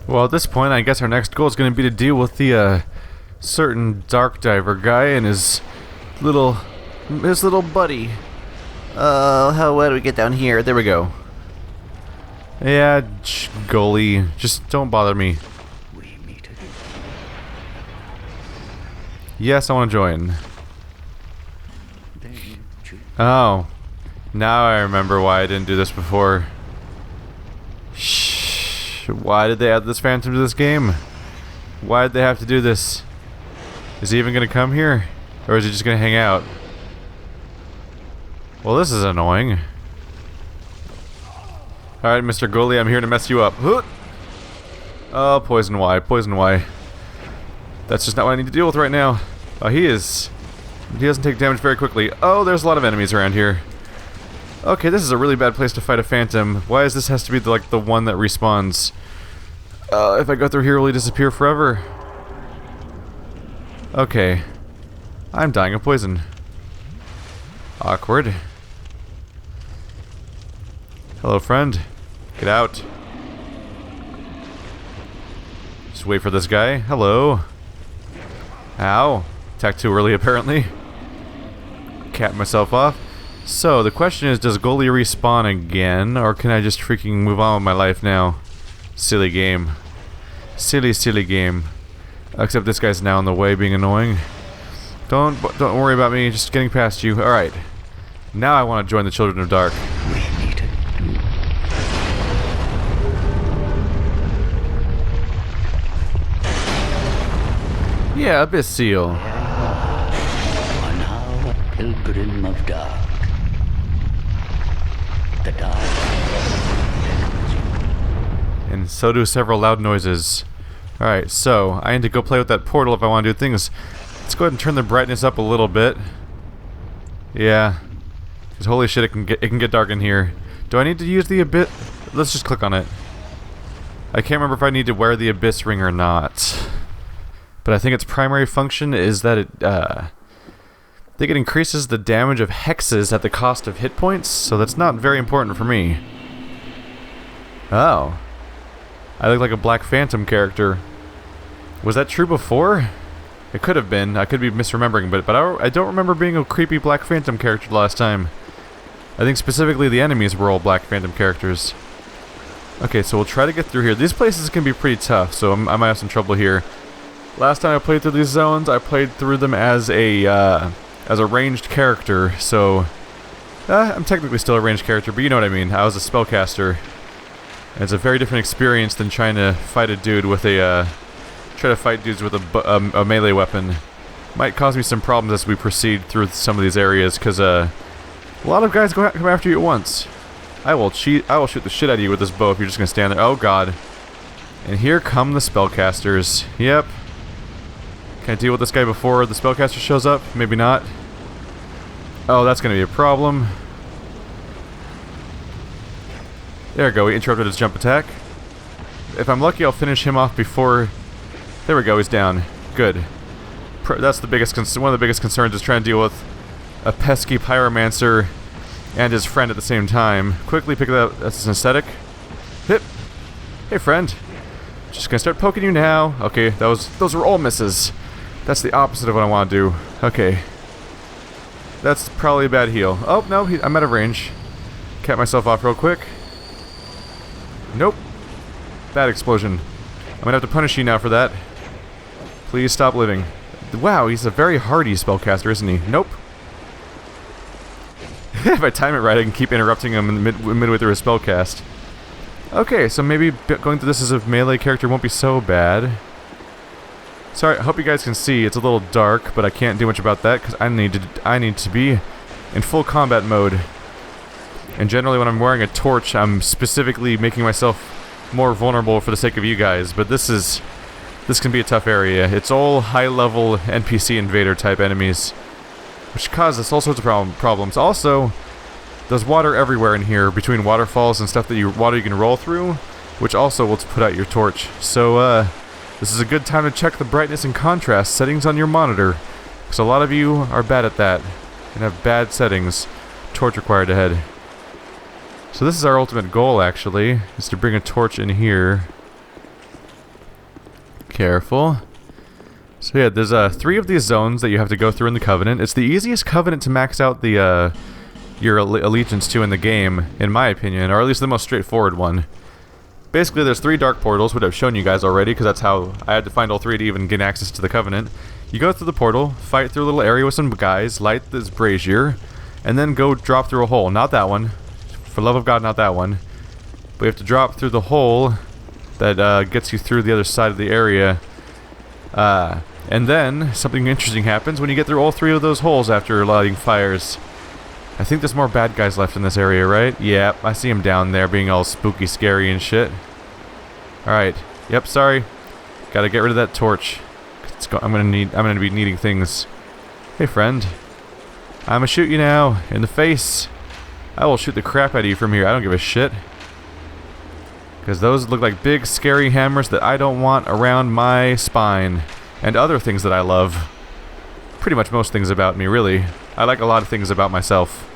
Well, at this point, I guess our next goal is going to be to deal with the certain Darkdiver guy and his little buddy. Where do we get down here? There we go. Yeah, goalie, just don't bother me. We meet again. Yes, I want to join. Then choose. Oh, now I remember why I didn't do this before. Shh. Why did they add this phantom to this game? Why did they have to do this? Is he even gonna come here? Or is he just gonna hang out? Well, this is annoying. Alright, Mr. Goalie, I'm here to mess you up. Oh, poison Y, poison Y. That's just not what I need to deal with right now. Oh, he doesn't take damage very quickly. Oh, there's a lot of enemies around here. Okay, this is a really bad place to fight a phantom. Why does this has to be the one that respawns? If I go through here, will he disappear forever? Okay. I'm dying of poison. Awkward. Hello, friend. Get out. Just wait for this guy. Hello. Ow. Attacked too early, apparently. Cap myself off. So, the question is, does goalie respawn again, or can I just freaking move on with my life now? Silly game. Silly, silly game. Except this guy's now in the way, being annoying. Don't worry about me, just getting past you. Alright. Now I want to join the Children of Dark. We meet again. Yeah, Abyss Seal. Are now a pilgrim of dark. The dark. And so do several loud noises. Alright, so I need to go play with that portal if I want to do things. Let's go ahead and turn the brightness up a little bit. Yeah. Because holy shit, it can get dark in here. Do I need to use the Abyss? Let's just click on it. I can't remember if I need to wear the Abyss ring or not. But I think its primary function is that I think it increases the damage of hexes at the cost of hit points, so that's not very important for me. Oh. I look like a Black Phantom character. Was that true before? It could have been. I could be misremembering, but I don't remember being a creepy Black Phantom character last time. I think specifically the enemies were all Black Phantom characters. Okay, so we'll try to get through here. These places can be pretty tough, so I might have some trouble here. Last time I played through these zones, I played through them as a ranged character, so I'm technically still a ranged character, but you know what I mean. I was a spellcaster. And it's a very different experience than trying to fight a dude with a try to fight dudes with a melee weapon. Might cause me some problems as we proceed through some of these areas, because a lot of guys come after you at once. I will shoot the shit out of you with this bow if you're just gonna stand there. Oh god. And here come the spellcasters. Yep. Can I deal with this guy before the spellcaster shows up? Maybe not. Oh, that's gonna be a problem. There we go, we interrupted his jump attack. If I'm lucky, I'll finish him off before... There we go, he's down. Good. That's the biggest one of the biggest concerns, is trying to deal with a pesky pyromancer and his friend at the same time. Quickly pick that up. That's an aesthetic. Hip. Hey, friend. Just gonna start poking you now. Okay, those were all misses. That's the opposite of what I want to do. Okay. That's probably a bad heal. Oh, no, I'm out of range. Cap myself off real quick. Nope. Bad explosion. I'm gonna have to punish you now for that. Please stop living. Wow, he's a very hardy spellcaster, isn't he? Nope. If I time it right, I can keep interrupting him midway through his spellcast. Okay, so maybe going through this as a melee character won't be so bad. Sorry, I hope you guys can see. It's a little dark, but I can't do much about that because I need to be in full combat mode. And generally, when I'm wearing a torch, I'm specifically making myself more vulnerable for the sake of you guys. But this can be a tough area. It's all high-level NPC invader type enemies, which causes all sorts of problems. Also, there's water everywhere in here, between waterfalls and stuff water you can roll through, which also will put out your torch. So, this is a good time to check the brightness and contrast settings on your monitor, because a lot of you are bad at that and have bad settings. Torch required ahead. So this is our ultimate goal, actually, is to bring a torch in here. Careful. So yeah, there's 3 of these zones that you have to go through in the Covenant. It's the easiest Covenant to max out the your allegiance to in the game, in my opinion, or at least the most straightforward one. Basically, there's 3 dark portals, which I've shown you guys already, because that's how I had to find all 3 to even gain access to the Covenant. You go through the portal, fight through a little area with some guys, light this brazier, and then go drop through a hole. Not that one. For love of God, not that one. But you have to drop through the hole that gets you through the other side of the area. And then, something interesting happens when you get through all 3 of those holes after lighting fires. I think there's more bad guys left in this area, right? Yeah, I see them down there being all spooky, scary and shit. Alright. Yep, sorry. Gotta get rid of that torch. I'm gonna be needing things. Hey, friend. I'ma shoot you now. In the face. I will shoot the crap out of you from here. I don't give a shit. Because those look like big, scary hammers that I don't want around my spine. And other things that I love. Pretty much most things about me, really. I like a lot of things about myself.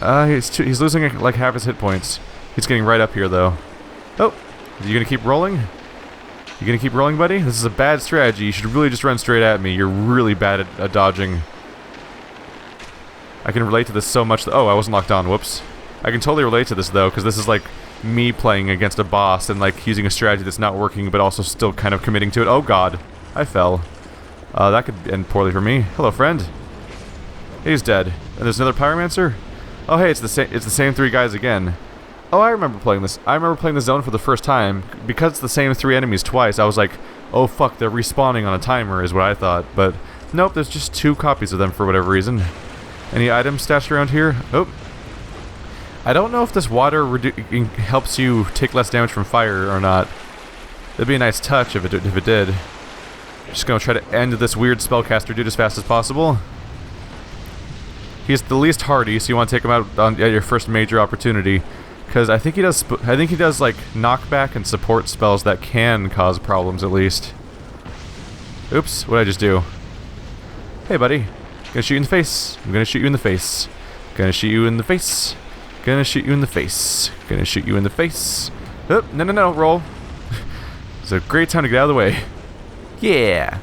He's losing like half his hit points. He's getting right up here, though. Oh, are you gonna keep rolling? You gonna keep rolling, buddy? This is a bad strategy. You should really just run straight at me. You're really bad at dodging. I can relate to this so much. Oh, I wasn't locked on. Whoops. I can totally relate to this, though, because this is like me playing against a boss and like using a strategy that's not working, but also still kind of committing to it. Oh, God. I fell. That could end poorly for me. Hello, friend. He's dead. And there's another pyromancer? Oh, hey, it's the same 3 guys again. Oh, I remember playing this. I remember playing the zone for the first time. Because it's the same 3 enemies twice, I was like, oh, fuck, they're respawning on a timer, is what I thought. But, nope, there's just 2 copies of them for whatever reason. Any items stashed around here? Oh. I don't know if this water helps you take less damage from fire or not. It'd be a nice touch if it did. Just gonna try to end this weird spellcaster dude as fast as possible. He's the least hardy, so you want to take him out at your first major opportunity, because I think he does like knockback and support spells that can cause problems at least. Oops, what did I just do? Hey, buddy, gonna shoot you in the face. I'm gonna shoot you in the face. Gonna shoot you in the face. Gonna shoot you in the face. Gonna shoot you in the face. Oh, no, roll. It's a great time to get out of the way. Yeah.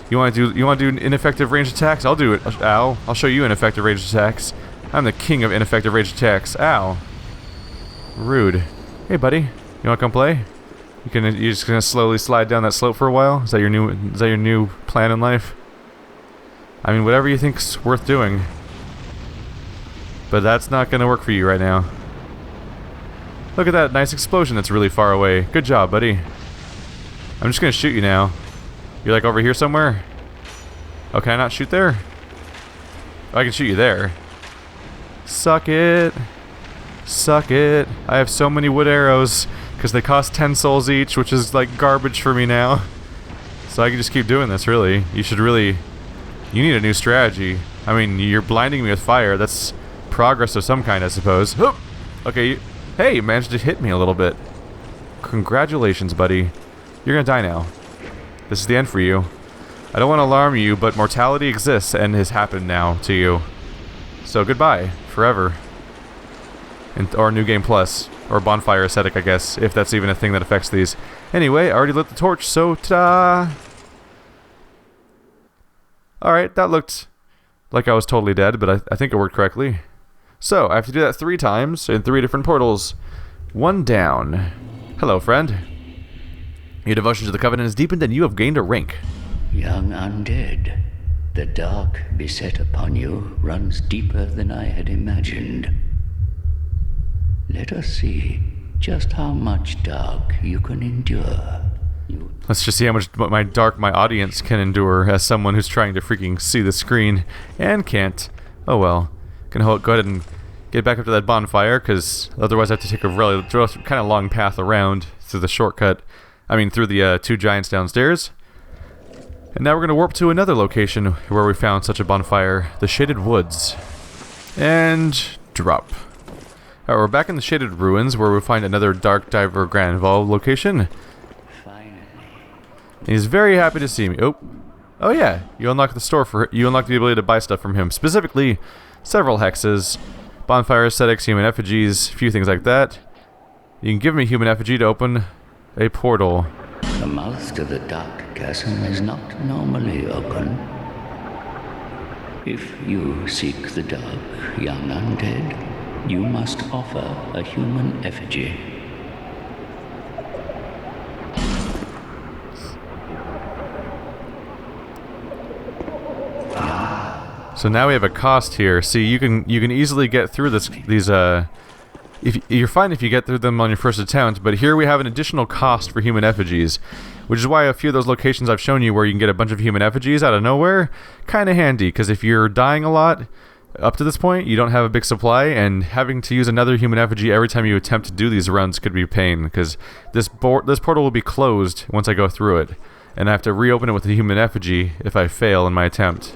You want to do ineffective ranged attacks? I'll do it. Ow. I'll show you ineffective ranged attacks. I'm the king of ineffective ranged attacks. Ow. Rude. Hey, buddy. You want to come play? You're just gonna slowly slide down that slope for a while? Is that your new plan in life? I mean, whatever you think's worth doing. But that's not gonna work for you right now. Look at that nice explosion that's really far away. Good job, buddy. I'm just gonna shoot you now. You're like over here somewhere? Oh, can I not shoot there? Oh, I can shoot you there. Suck it. Suck it. I have so many wood arrows because they cost 10 souls each, which is like garbage for me now. So I can just keep doing this, really. You need a new strategy. I mean, you're blinding me with fire. That's progress of some kind, I suppose. Oh! Okay, hey, you managed to hit me a little bit. Congratulations, buddy. You're gonna die now. This is the end for you. I don't want to alarm you, but mortality exists and has happened now to you. So goodbye, forever. Or New Game Plus, or Bonfire Aesthetic, I guess, if that's even a thing that affects these. Anyway, I already lit the torch, so ta-da! Alright, that looked like I was totally dead, but I think it worked correctly. So, I have to do that 3 times, in 3 different portals. 1 down. Hello, friend. Your devotion to the Covenant is deepened and you have gained a rank. Young undead, the dark beset upon you runs deeper than I had imagined. Let us see just how much dark you can endure. Let's just see how much my audience can endure as someone who's trying to freaking see the screen and can't. Oh well. Can go ahead and get back up to that bonfire, because otherwise I have to take a really kind of long path around through the shortcut. I mean, through the 2 giants downstairs. And now we're going to warp to another location where we found such a bonfire, the Shaded Woods. And drop. Alright, we're back in the Shaded Ruins where we find another Darkdiver Grandahl location. Finally. And he's very happy to see me. Oh yeah, you unlock the ability to buy stuff from him. Specifically, several hexes, bonfire aesthetics, human effigies, a few things like that. You can give me human effigy to open a portal. The mouth to the dark chasm is not normally open. If you seek the dark, young undead, you must offer a human effigy. So now we have a cost here. See, you can easily get through these if you're fine if you get through them on your first attempt, but here we have an additional cost for human effigies, which is why a few of those locations I've shown you where you can get a bunch of human effigies out of nowhere, kind of handy, because if you're dying a lot up to this point, you don't have a big supply, and having to use another human effigy every time you attempt to do these runs could be a pain, because this portal will be closed once I go through it, and I have to reopen it with a human effigy if I fail in my attempt.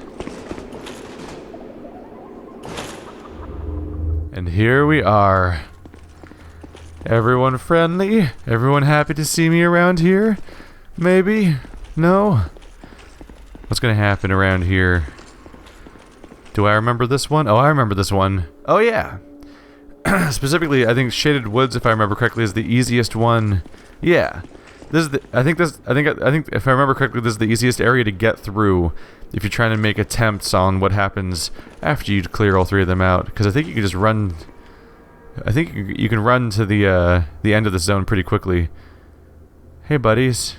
And here we are. Everyone friendly? Everyone happy to see me around here? Maybe? No? What's gonna happen around here? Do I remember this one? Oh, I remember this one. Oh yeah! Specifically, I think Shaded Woods, if I remember correctly, is the easiest one. Yeah. This is the, I think if I remember correctly, this is the easiest area to get through if you're trying to make attempts on what happens after you clear all three of them out. Because I think you can just run... I think you can run to the end of the zone pretty quickly. Hey buddies,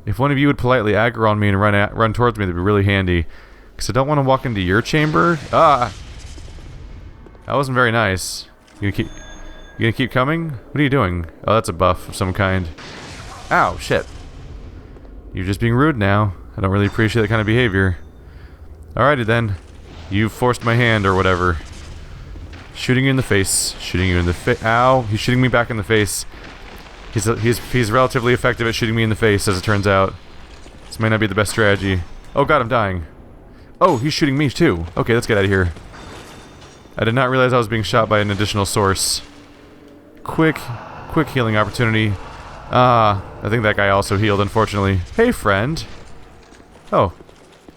if one of you would politely aggro on me and run towards me, that'd be really handy. Because I don't want to walk into your chamber. Ah! That wasn't very nice. You gonna keep coming? What are you doing? Oh, that's a buff of some kind. Ow, shit. You're just being rude now. I don't really appreciate that kind of behavior. Alrighty then. You forced my hand or whatever. Shooting you in the face. Shooting you in the face. Ow. He's shooting me back in the face. He's relatively effective at shooting me in the face, as it turns out. This may not be the best strategy. Oh god, I'm dying. Oh, he's shooting me too. Okay, let's get out of here. I did not realize I was being shot by an additional source. Quick healing opportunity. I think that guy also healed, unfortunately. Hey, friend. Oh,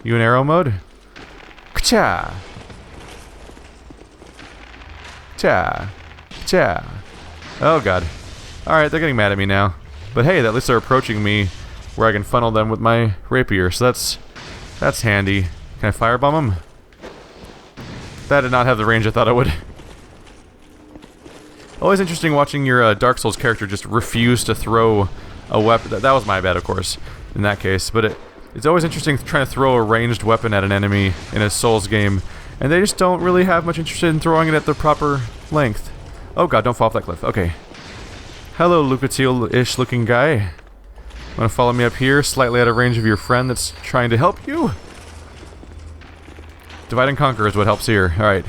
you in arrow mode? Ka-cha! Cha! Cha! Oh god. Alright, they're getting mad at me now. But hey, at least they're approaching me where I can funnel them with my rapier, so that's handy. Can I firebomb them? That did not have the range I thought it would. Always interesting watching your Dark Souls character just refuse to throw a weapon. That was my bad, of course, in that case. But it's always interesting trying to throw a ranged weapon at an enemy in a Souls game, and they just don't really have much interest in throwing it at the proper length. Oh god, don't fall off that cliff. Okay. Hello, Lucatiel-ish looking guy. Want to follow me up here, slightly out of range of your friend that's trying to help you? Divide and conquer is what helps here. Alright.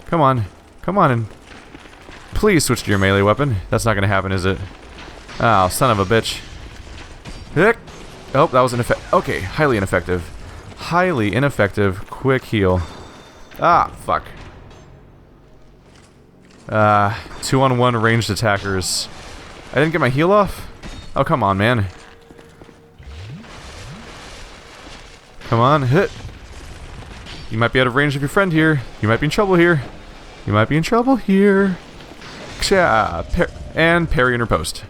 Come on. Come on and... Please switch to your melee weapon. That's not going to happen, is it? Oh, son of a bitch. Hick! Oh, that was ineffective. Okay, highly ineffective. Highly ineffective. Quick heal. Ah, fuck. 2-on-1 ranged attackers. I didn't get my heal off? Oh, come on, man. Come on, hit. You might be out of range of your friend here. You might be in trouble here. You might be in trouble here. And parry in her post.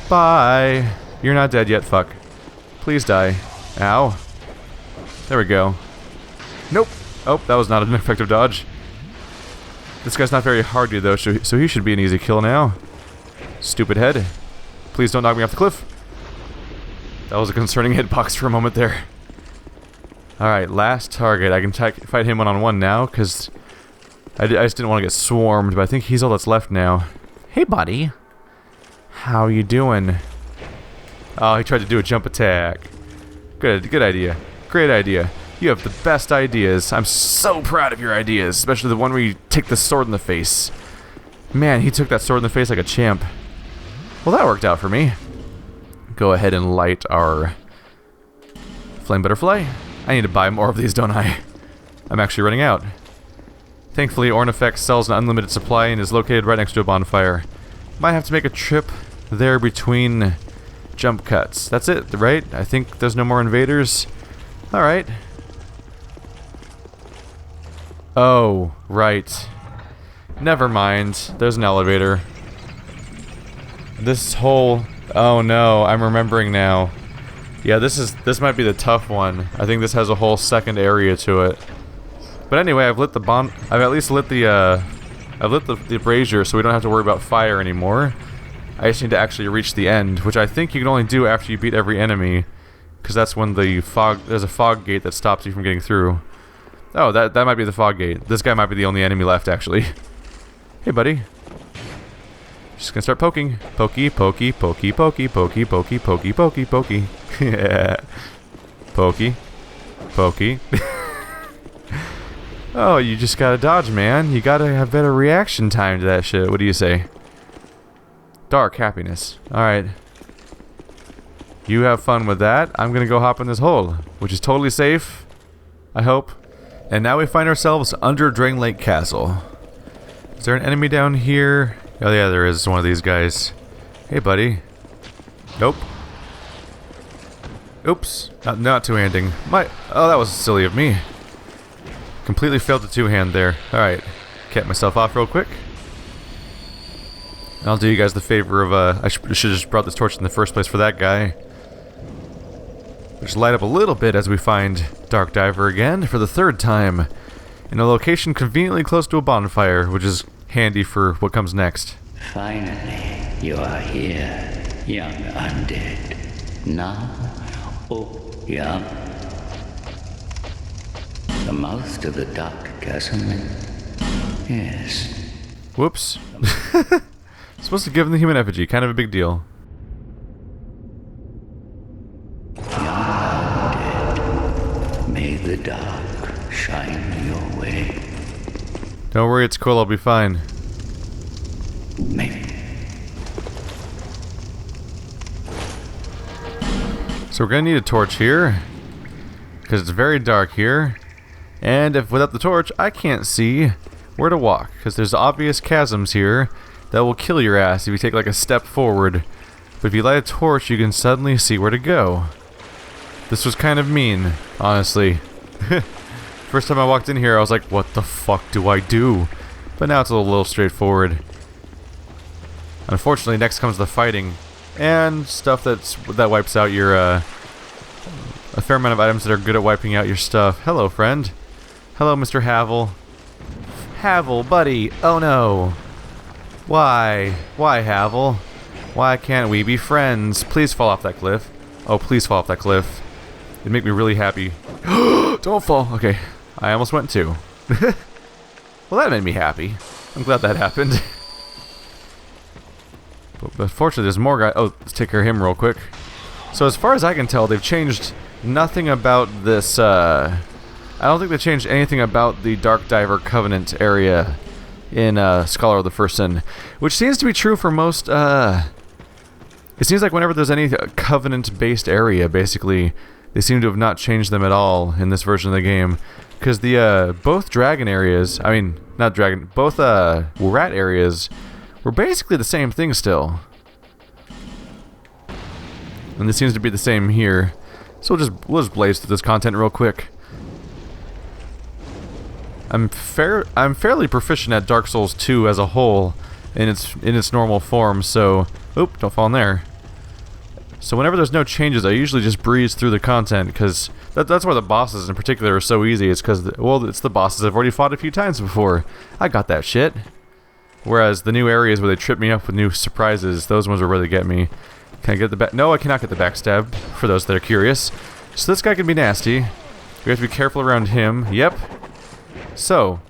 Bye. You're not dead yet, fuck. Please die. Ow. There we go. Nope. Oh, that was not an effective dodge. This guy's not very hardy though, so he should be an easy kill now. Stupid head. Please don't knock me off the cliff. That was a concerning hitbox for a moment there. Alright, last target. I can fight him one-on-one now, because I just didn't want to get swarmed, but I think he's all that's left now. Hey, buddy. How you doing? Oh, he tried to do a jump attack. Good idea. Great idea. You have the best ideas. I'm so proud of your ideas, especially the one where you take the sword in the face. Man, he took that sword in the face like a champ. Well, that worked out for me. Go ahead and light our flame butterfly. I need to buy more of these, don't I? I'm actually running out. Thankfully, Ornifex sells an unlimited supply and is located right next to a bonfire. Might have to make a trip there between jump cuts. That's it, right? I think there's no more invaders. Alright. Oh, right. Never mind. There's an elevator. This whole Oh no, I'm remembering now. Yeah, this might be the tough one. I think this has a whole second area to it. But anyway, I've at least lit the brazier, so we don't have to worry about fire anymore. I just need to actually reach the end, which I think you can only do after you beat every enemy, because that's when there's a fog gate that stops you from getting through. Oh, that might be the fog gate. This guy might be the only enemy left, actually. Hey, buddy. Just gonna start poking. Pokey, pokey, pokey, pokey, pokey, pokey, pokey, pokey, pokey. Yeah. Pokey. Pokey. Oh, you just gotta dodge, man. You gotta have better reaction time to that shit. What do you say? Dark happiness. Alright. You have fun with that. I'm gonna go hop in this hole, which is totally safe. I hope. And now we find ourselves under Drangleic Castle. Is there an enemy down here? Oh yeah, there is one of these guys. Hey, buddy. Nope. Oops. Not two-handing. Oh, that was silly of me. Completely failed the two-hand there. Alright. Kept myself off real quick. I'll do you guys the favor of, I should have just brought this torch in the first place for that guy. Just light up a little bit as we find Darkdiver again for the third time. In a location conveniently close to a bonfire, which is handy for what comes next. Finally, you are here, young undead. Now, yeah. The mouth to the dark chasm. Yes. Whoops. Supposed to give him the human effigy, kind of a big deal. Young undead, may the dark shine your way. Don't worry, it's cool, I'll be fine. Maybe. So we're gonna need a torch here, because it's very dark here. And if without the torch, I can't see where to walk, because there's obvious chasms here that will kill your ass if you take like a step forward. But if you light a torch, you can suddenly see where to go. This was kind of mean, honestly. First time I walked in here, I was like, what the fuck do I do? But now it's a little straightforward. Unfortunately, next comes the fighting. And stuff that wipes out your, a fair amount of items that are good at wiping out your stuff. Hello, friend. Hello, Mr. Havel. Havel, buddy. Oh no. Why? Why, Havel? Why can't we be friends? Please fall off that cliff. Oh, please fall off that cliff. It'd make me really happy. Don't fall. Okay. I almost went too. Well, that made me happy. I'm glad that happened. But fortunately, there's more guys. Oh, let's take care of him real quick. So as far as I can tell, they've changed nothing about this, I don't think they changed anything about the Darkdiver Covenant area in Scholar of the First Sin, which seems to be true for most, it seems like whenever there's any Covenant-based area, basically, they seem to have not changed them at all in this version of the game. Because the, both dragon areas, I mean, not dragon, both, rat areas were basically the same thing still. And this seems to be the same here. So we'll just blaze through this content real quick. I'm fairly proficient at Dark Souls 2 as a whole in its normal form, so oop, don't fall in there. So whenever there's no changes, I usually just breeze through the content, because that's why the bosses in particular are so easy. It's because, well, it's the bosses I've already fought a few times before. I got that shit. Whereas the new areas where they trip me up with new surprises, those ones will really get me. Can I get the back? No, I cannot get the backstab, for those that are curious. So this guy can be nasty. We have to be careful around him. Yep. So,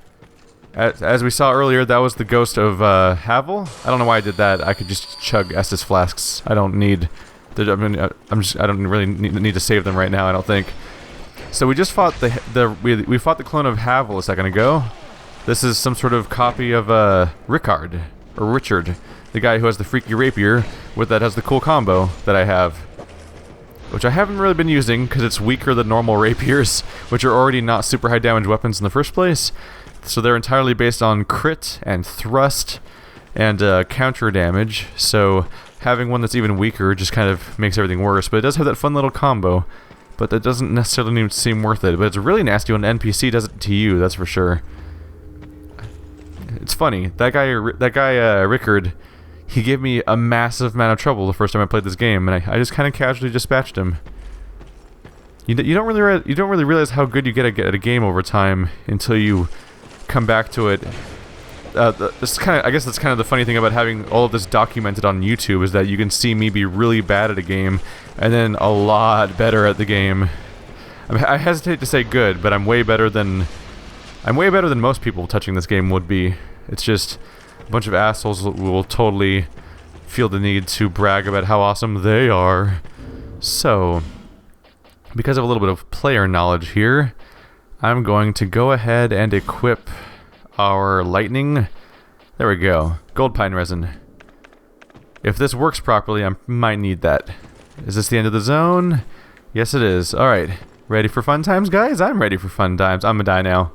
as we saw earlier, that was the ghost of Havel. I don't know why I did that. I could just chug Estus flasks. I don't need... I don't really need to save them right now, I don't think. So we just fought we fought the clone of Havel a second ago. This is some sort of copy of Richard, the guy who has the freaky rapier that has the cool combo that I have, which I haven't really been using because it's weaker than normal rapiers, which are already not super high damage weapons in the first place. So they're entirely based on crit and thrust and counter damage. So having one that's even weaker just kind of makes everything worse. But it does have that fun little combo, but that doesn't necessarily even seem worth it. But it's really nasty when an NPC does it to you, that's for sure. It's funny, that guy Rickard, he gave me a massive amount of trouble the first time I played this game, and I just kind of casually dispatched him. You don't really realize how good you get at a game over time until you come back to it. I guess that's kind of the funny thing about having all of this documented on YouTube, is that you can see me be really bad at a game and then a lot better at the game. I hesitate to say good, but I'm way better than most people touching this game would be. It's just a bunch of assholes who will totally feel the need to brag about how awesome they are. So, because of a little bit of player knowledge here, I'm going to go ahead and equip our lightning. There we go. Gold pine resin. If this works properly, I might need that. Is this the end of the zone? Yes, it is. Alright. Ready for fun times, guys? I'm ready for fun times. I'm gonna die now.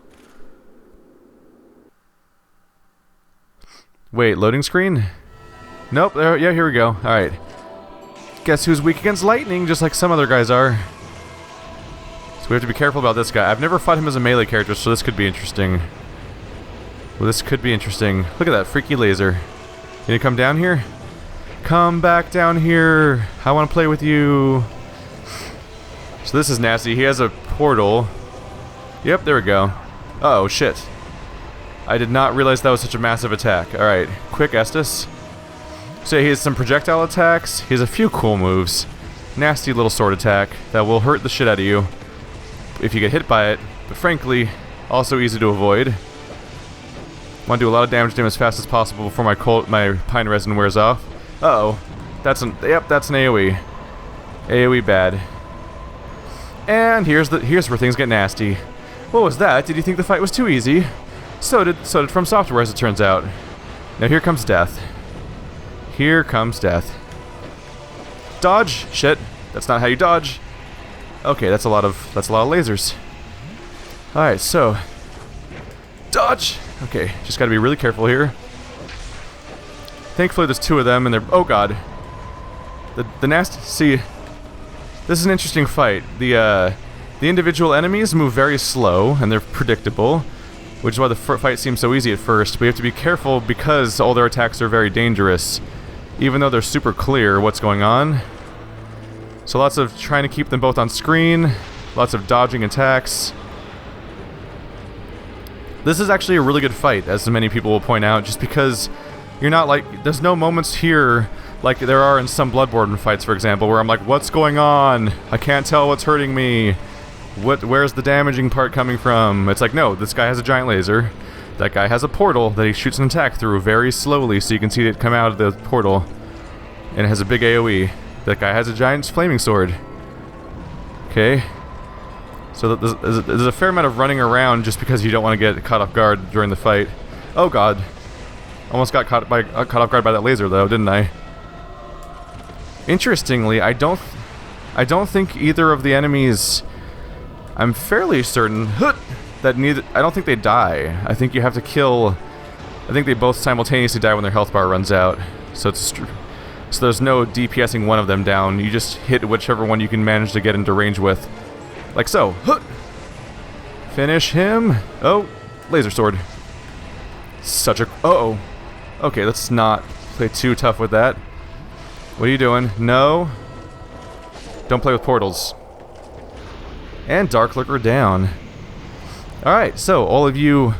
Wait, loading screen? Nope. Yeah, here we go. Alright. Guess who's weak against lightning, just like some other guys are. So we have to be careful about this guy. I've never fought him as a melee character, so this could be interesting. Well, this could be interesting. Look at that freaky laser. You gonna come down here? Come back down here. I want to play with you. So this is nasty. He has a portal. Yep, there we go. Uh-oh, shit. I did not realize that was such a massive attack. Alright, quick Estus. So he has some projectile attacks. He has a few cool moves. Nasty little sword attack that will hurt the shit out of you if you get hit by it, but frankly, also easy to avoid. Want to do a lot of damage to him as fast as possible before my pine resin wears off. Uh-oh. That's an AoE. AoE bad. And here's where things get nasty. What was that? Did you think the fight was too easy? So did From Software, as it turns out. Now here comes death. Here comes death. Dodge! Shit. That's not how you dodge. Okay, that's a lot of lasers. Alright, so dodge! Okay, just gotta be really careful here. Thankfully there's two of them and they're... Oh god. The nasty... See, this is an interesting fight. The individual enemies move very slow and they're predictable, which is why the fight seems so easy at first, but you have to be careful because all their attacks are very dangerous, even though they're super clear what's going on. So lots of trying to keep them both on screen, lots of dodging attacks. This is actually a really good fight, as many people will point out, just because you're not like... There's no moments here like there are in some Bloodborne fights, for example, where I'm like, what's going on? I can't tell what's hurting me. Where's the damaging part coming from? It's like, no, this guy has a giant laser. That guy has a portal that he shoots an attack through very slowly, so you can see it come out of the portal. And it has a big AoE. That guy has a giant flaming sword. Okay. So there's a fair amount of running around just because you don't want to get caught off guard during the fight. Oh god. Almost got caught off guard by that laser though, didn't I? Interestingly, I don't think either of the enemies... I'm fairly certain that I don't think they die. I think you have to kill... I think they both simultaneously die when their health bar runs out. So there's no DPSing one of them down. You just hit whichever one you can manage to get into range with. Like so. Finish him. Oh, laser sword. Such a... Uh-oh. Okay, let's not play too tough with that. What are you doing? No. Don't play with portals. And Darklurker down. Alright, so all of you...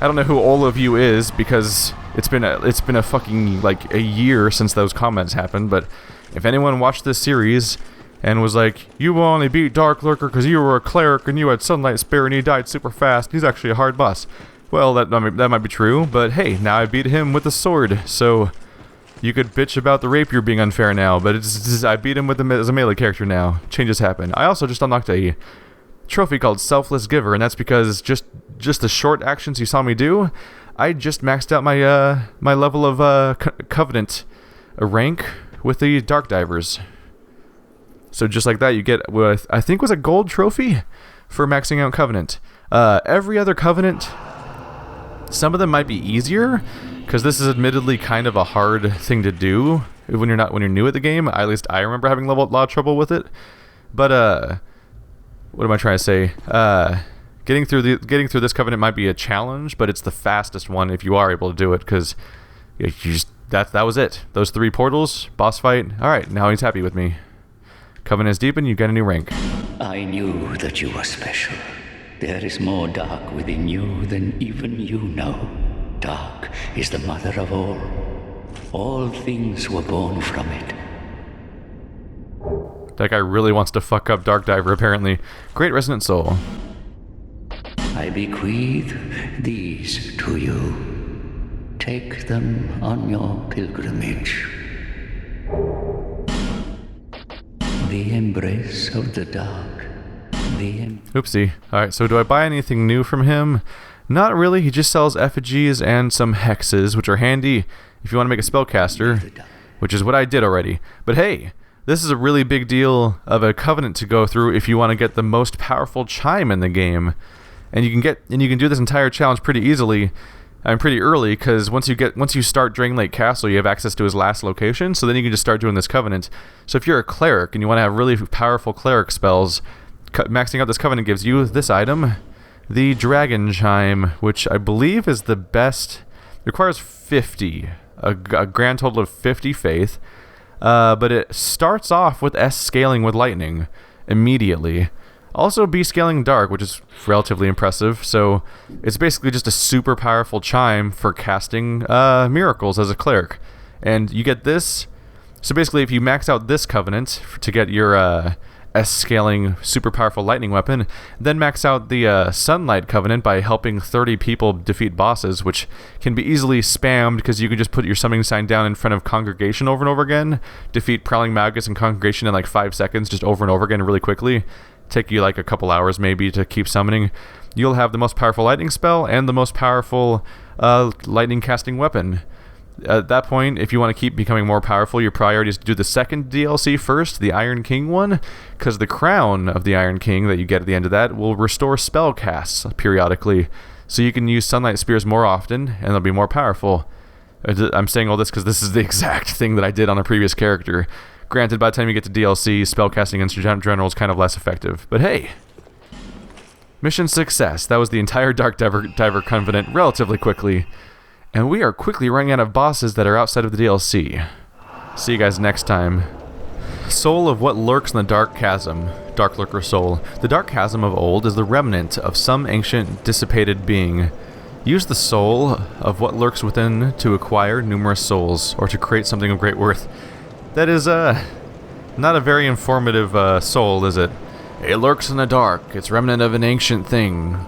I don't know who all of you is, because it's been a fucking, like, a year since those comments happened, but if anyone watched this series and was like, you only beat Darklurker because you were a cleric and you had Sunlight Spear and he died super fast, he's actually a hard boss. Well, that might be true, but hey, now I beat him with a sword, so you could bitch about the rapier being unfair now, but I beat him as a melee character now. Changes happen. I also just unlocked a trophy called Selfless Giver, and that's because just the short actions you saw me do, I just maxed out my my level of Covenant rank with the Darkdivers. So just like that, you get what I think was a gold trophy for maxing out Covenant. Every other Covenant, some of them might be easier, because this is admittedly kind of a hard thing to do when you're new at the game. At least I remember having a lot of trouble with it. But what am I trying to say? Getting through this Covenant might be a challenge, but it's the fastest one if you are able to do it, because that was it. Those 3 portals, boss fight. Alright, now he's happy with me. Covenant is deepened, you get a new rank. I knew that you were special. There is more dark within you than even you know. Dark is the mother of all. All things were born from it. That guy really wants to fuck up Darkdiver, apparently. Great Resonant Soul. I bequeath these to you. Take them on your pilgrimage. The embrace of the dark. Oopsie. Alright, so do I buy anything new from him? Not really. He just sells effigies and some hexes, which are handy if you want to make a spellcaster, which is what I did already. But hey, this is a really big deal of a covenant to go through if you want to get the most powerful chime in the game. And you can do this entire challenge pretty easily. Pretty early, because once you start Drangleic Castle, you have access to his last location, so then you can just start doing this covenant. So if you're a cleric and you want to have really powerful cleric spells, maxing out this covenant gives you this item, the Dragon Chime, which I believe is the best. It requires 50, a grand total of 50 faith, but it starts off with S scaling with lightning immediately. Also B scaling dark, which is relatively impressive, so it's basically just a super powerful chime for casting miracles as a cleric. And you get this, so basically if you max out this covenant to get your S scaling super powerful lightning weapon, then max out the sunlight covenant by helping 30 people defeat bosses, which can be easily spammed because you can just put your summoning sign down in front of congregation over and over again, defeat prowling magus and congregation in like 5 seconds just over and over again really quickly. Take you like a couple hours maybe to keep summoning. You'll have the most powerful lightning spell and the most powerful lightning casting weapon. At that point, if you want to keep becoming more powerful, your priority is to do the second DLC first, the Iron King one, because the crown of the Iron King that you get at the end of that will restore spell casts periodically, so you can use sunlight spears more often and they'll be more powerful. I'm saying all this because this is the exact thing that I did on a previous character. Granted, by the time you get to DLC, spellcasting against general is kind of less effective. But hey, mission success. That was the entire Darkdiver covenant relatively quickly. And we are quickly running out of bosses that are outside of the DLC. See you guys next time. Soul of what lurks in the dark chasm. Darklurker soul. The dark chasm of old is the remnant of some ancient dissipated being. Use the soul of what lurks within to acquire numerous souls, or to create something of great worth. That is, not a very informative, soul, is it? It lurks in the dark. It's remnant of an ancient thing.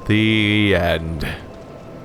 The end.